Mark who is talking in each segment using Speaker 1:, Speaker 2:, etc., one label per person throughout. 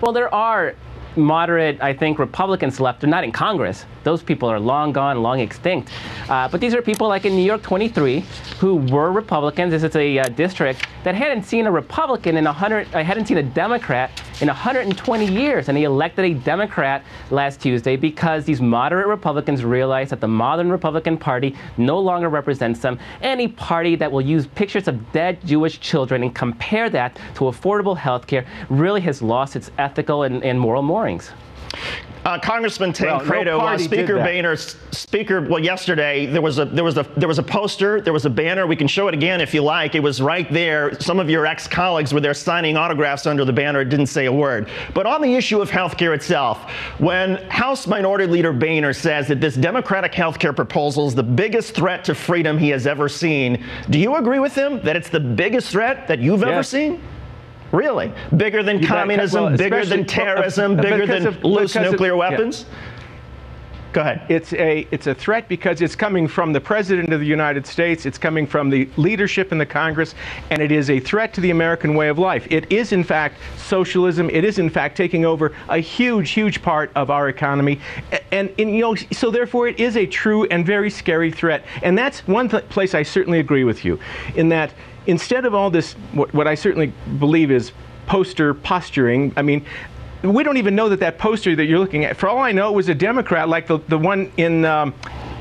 Speaker 1: Well, there are moderate, I think, Republicans left. They're not in Congress. Those people are long gone, long extinct. But these are people like in New York 23 who were Republicans. This is a district that hadn't seen a Republican in hadn't seen a Democrat in 120 years. And he elected a Democrat last Tuesday because these moderate Republicans realized that the modern Republican Party no longer represents them. Any party that will use pictures of dead Jewish children and compare that to affordable health care really has lost its ethical and moral moorings.
Speaker 2: Congressman Tancredo, Speaker Boehner, well, yesterday there was a poster, there was a banner. We can show it again if you like. It was right there. Some of your ex-colleagues were there signing autographs under the banner. It didn't say a word. But on the issue of health care itself, when House Minority Leader Boehner says that this Democratic health care proposal is the biggest threat to freedom he has ever seen, do you agree with him that it's the biggest threat that you've ever seen? Really? Bigger than communism, bigger than terrorism, bigger than loose nuclear weapons? Go ahead.
Speaker 3: It's a threat because it's coming from the President of the United States, it's coming from the leadership in the Congress, and it is a threat to the American way of life. It is, in fact, socialism. It is, in fact, taking over a huge, huge part of our economy. And you know, so therefore, it is a true and very scary threat. And that's one place I certainly agree with you, in that instead of all this, what I certainly believe is posturing, I mean, we don't even know that poster that you're looking at, for all I know, it was a Democrat, like the one in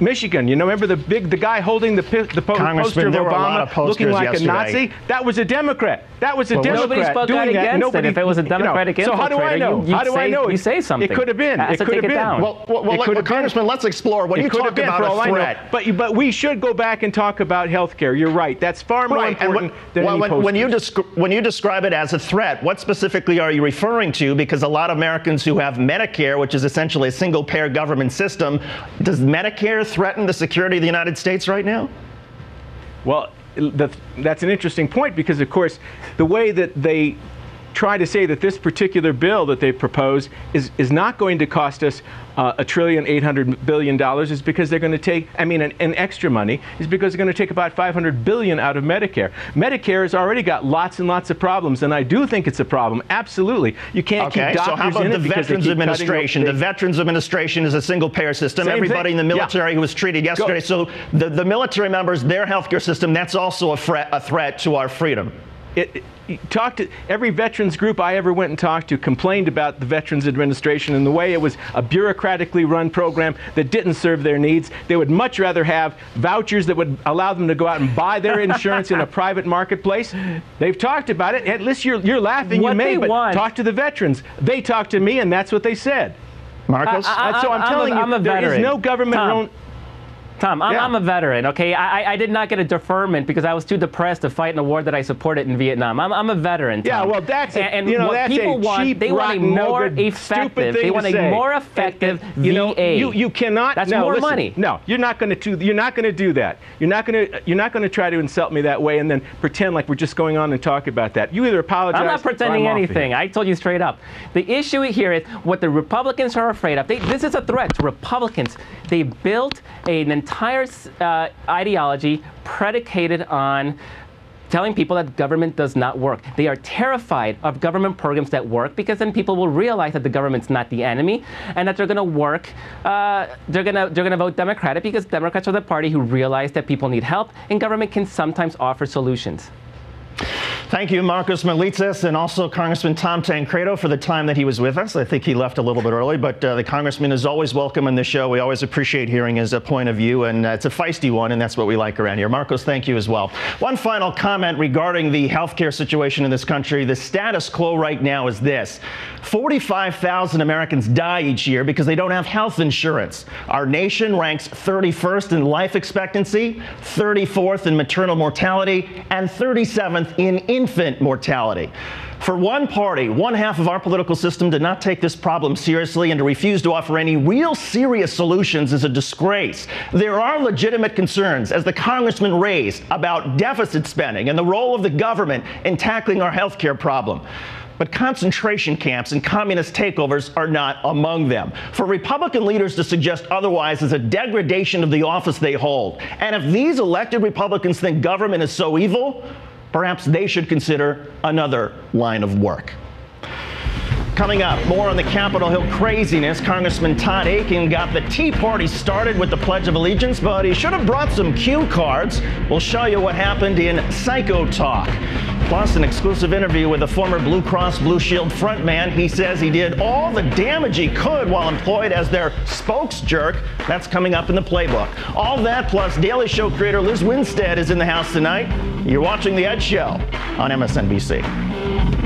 Speaker 3: Michigan. You know, remember the guy holding the poster of Obama looking like a Nazi? That was a Democrat. That was a Democrat.
Speaker 1: Nobody spoke out against it. If it was a Democratic infiltrator,
Speaker 3: so how do I know? How do I know?
Speaker 1: You say something.
Speaker 3: It could have been. It could have been.
Speaker 2: Well, Congressman, let's explore. When you talk about a threat,
Speaker 3: but we should go back and talk about health care. You're right. That's far more important than any posters.
Speaker 2: When you describe it as a threat, what specifically are you referring to? Because a lot of Americans who have Medicare, which is essentially a single-payer government system, does Medicare threaten the security of the United States right now?
Speaker 3: Well, that's an interesting point because, of course, the way that they try to say that this particular bill that they propose is not going to cost us $1.8 trillion is because they're going to take, an extra money is because they're going to take about $500 billion out of Medicare. Medicare has already got lots and lots of problems, and I do think it's a problem. Absolutely. You can't keep doctors
Speaker 2: so how about
Speaker 3: in
Speaker 2: the
Speaker 3: it because
Speaker 2: Veterans Administration? The Veterans Administration is a single-payer system. Everybody in the military who was treated yesterday. So the military members, their healthcare system, that's also a threat to our freedom.
Speaker 3: Talk to every veterans group I ever went and talked to complained about the Veterans Administration and the way it was a bureaucratically run program that didn't serve their needs. They would much rather have vouchers that would allow them to go out and buy their insurance in a private marketplace. They've talked about it. At least you're laughing.
Speaker 1: What
Speaker 3: you may, but
Speaker 1: want.
Speaker 3: Talk to the veterans. They talked to me, and that's what they said.
Speaker 2: Markos?
Speaker 3: So I'm telling you, there is no government.
Speaker 1: Tom, I'm a veteran, okay? I did not get a deferment because I was too depressed to fight in a war that I supported in Vietnam. I'm a veteran, Tom.
Speaker 3: Yeah, well, that's
Speaker 1: what people want, they want a more effective. They want a more effective VA.
Speaker 3: You cannot.
Speaker 1: That's more money.
Speaker 3: No, you're not going to do that. You're not going to try to insult me that way and then pretend like we're just going on and talk about that. You either apologize.
Speaker 1: I'm not pretending anything. I told you straight up. The issue here is what the Republicans are afraid of. This is a threat to Republicans. They built an entire ideology predicated on telling people that government does not work. They are terrified of government programs that work because then people will realize that the government's not the enemy and that they're going to work. They're going to vote Democratic because Democrats are the party who realize that people need help and government can sometimes offer solutions.
Speaker 2: Thank you, Markos Moulitsas, and also Congressman Tom Tancredo for the time that he was with us. I think he left a little bit early, but the Congressman is always welcome on the show. We always appreciate hearing his point of view, and it's a feisty one, and that's what we like around here. Markos, thank you as well. One final comment regarding the healthcare situation in this country. The status quo right now is this. 45,000 Americans die each year because they don't have health insurance. Our nation ranks 31st in life expectancy, 34th in maternal mortality, and 37th in infant mortality. For one party, one half of our political system to not take this problem seriously and to refuse to offer any real serious solutions is a disgrace. There are legitimate concerns, as the Congressman raised, about deficit spending and the role of the government in tackling our health care problem. But concentration camps and communist takeovers are not among them. For Republican leaders to suggest otherwise is a degradation of the office they hold. And if these elected Republicans think government is so evil, perhaps they should consider another line of work. Coming up, more on the Capitol Hill craziness. Congressman Todd Akin got the Tea Party started with the Pledge of Allegiance, but he should have brought some cue cards. We'll show you what happened in Psycho Talk. Plus, an exclusive interview with a former Blue Cross Blue Shield frontman. He says he did all the damage he could while employed as their spokesjerk. That's coming up in the playbook. All that plus Daily Show creator Liz Winstead is in the house tonight. You're watching The Ed Show on MSNBC.